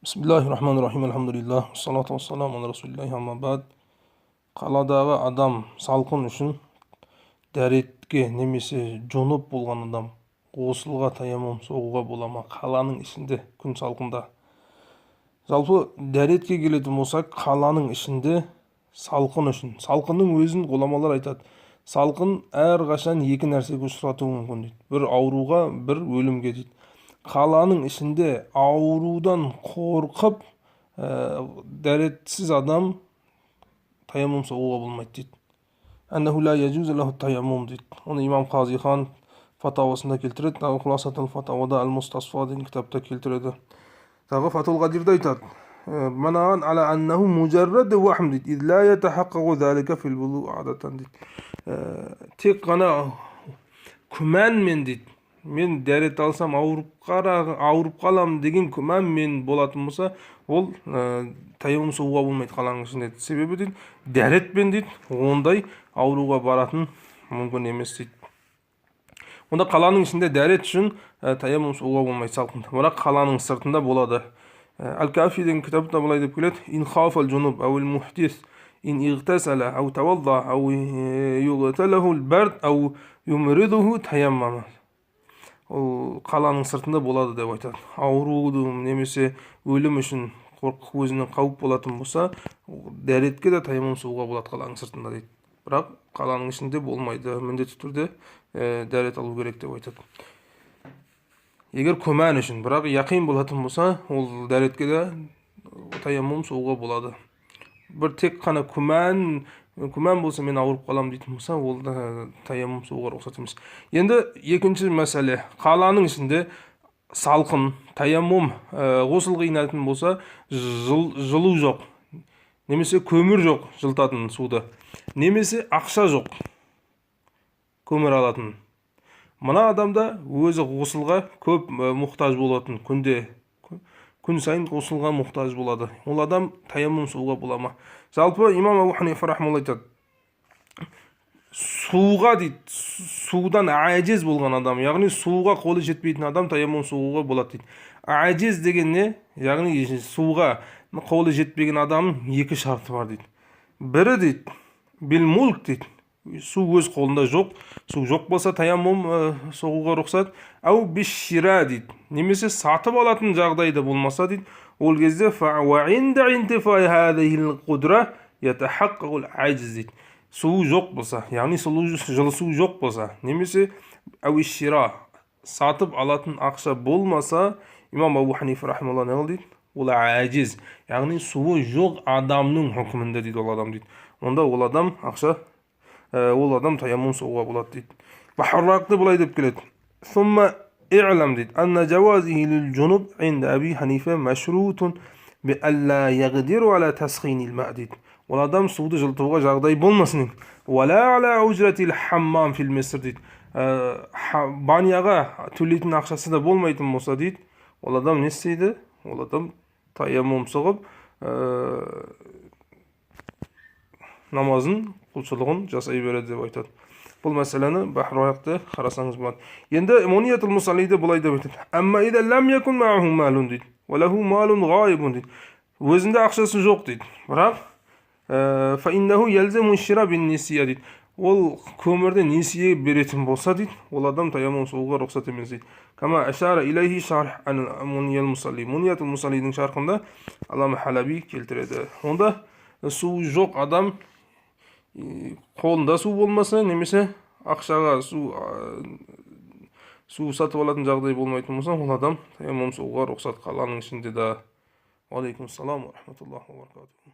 Bismillahirrahmanirrahim. Elhamdülillah. Salatu vesselamu ala Resulillahi amma ba'd. Қаладағы адам салқын үшін дәретке немесе жонып болған адам ғосылға таяммум соғуға бола ма? Қаланың ішінде күн салқында. Жалпы дәретке келетін болсақ, қаланың ішінде салқын үшін. Салқынның өзін ғұламалар айтады. Салқын әрқашан екі нәрсеге ұшыратуы мүмкін дейді. Bir ауруға, бір өлімге дейді. Қаланың ішінде аурудан қорқып, дәретсіз адам таяммум соғуға болмайды дейді. Аннаху ла яджузу лаху таяммум дейді. Оны имам Қазихан фатауасында келтіреді. Тағы Хуласатул фатауада Ал-Мустасфа деген кітапта келтіреді. Тағы Фатул Қадирда айтады. Манаған ала аннаху мужаррад вахм дейді. Ид ла ятахаққағу залика фил вуду адатан дейді. Тек қана күмәнмен дейді. Мен дәрет алсам ауырып қалам деген күмән мен болатын болса, ол таяммум соғуға болмайды қаланың ішінде. Себебі дейді, дәретпен дейді, ондай ауруға баратын мүмкін емес дейді. Онда қаланың ішінде дәрет үшін таяммум соғуға болмайды салқында. Бірақ қаланың сыртында болады. Ал-Кафи деген кітапта былай деп келеді: ин хафал джунуб ау мухдис ин игтасала ау тавалла ау югталаху ал-бард ау юмридуху таяммама. Ол қаланың сыртында болады деп айтады. Ауруды немесе өлім үшін өзіне қауіп болатын болса, дәретке де таяммум соғуға болады қаланың сыртында дейді. Бірақ қаланың ішінде болмайды, міндетті түрде дәрет алу керек деп айтады. Егер күмән үшін, бірақ яқин болатын болса, ол дәретке де таяммум соғуға болады. Бір тек қана күмән болса, мен ауырып қалам дейтін болса, ол да таяммум соғуға рұқсат емес. Енді екінші мәселе, қаланың ішінде салқын, таяммум ғосыл қиынатын болса, жылу жоқ, немесе көмір жоқ жылытатын суды, немесе ақша жоқ көмір алатын. Мына адамда өзі ғосылға көп мұқтаж болатын, күн сайын ғосылға мұқтаж болады. Ол адам таяммум соғуға бола ма? Жалпы имам Абу Ханифа рахмалла айтады, суға дейді, судан әжез болған адам, яғни суға қолы жетпейтін адам таяммум соғуға болады дейді. Әжез деген не? Яғни суға қолы жетпеген адам екі шарты бар дейді. Бірі дейді, бил мулк дейді, су өз қолында жоқ, су жоқ болса таяммум соғуға рұқсат. Ау бишшира дейді, немесе сатып алатын жағдайда болмаса дейді, ол кезде су жоқ болса, яғни жылы су жоқ болса, немесе әуишшира сатып алатын ақша болмаса, имам Абу Ханифа рахмалла не дейді? Ол әжіз, яғни суы жоқ адамның хүкімінде дейді ол адам дейді. Онда ол адам таяммум соғуға болады дейді. Бахаррақты былай деп келеді: Сумма i'lam дейді, анна жауазихи лил джунуб инда Аби Ханифа машрутун би алла ягдиру ала тасхинил ма дейді. Ол адам суды жылытуға жағдай болмасын. Уала ала ужратил хаммам фил миср дейді. Баняға төлейтін ақшасы да болмайтын болса дейді, ол адам не істейді? Ол адам таяммум соғып намазын, құлшылығын жасай береді деп айтады. Бұл мәселені Бахруақта қарасаңыз болады. Енді Муниятул Мусаллиде былай деп айтады: Амма ида лам якун мааху малун дейді, ва лаху малун ғайбун дейді. Өзінде ақшасы жоқ дейді. Бірақ фа иннаху ялзаму шира бин нисия дейді. Ол көмірді несие беретін болса дейді, ол адам таяммум соғуға рұқсат емес дейді. Кама ашара илайхи шарх ан Муниятул Мусалли. Муниятул Мусаллидің шархында Аллама Халаби келтіреді. Онда су жоқ адам қолында су болмаса, немесе ақшаға су сатып алатын жағдай болмайтын болса, ол адам таяммум соғуға рұқсат қаланың ішінде да. Алейкум ассалам ва рахматуллахи ва баракатуху.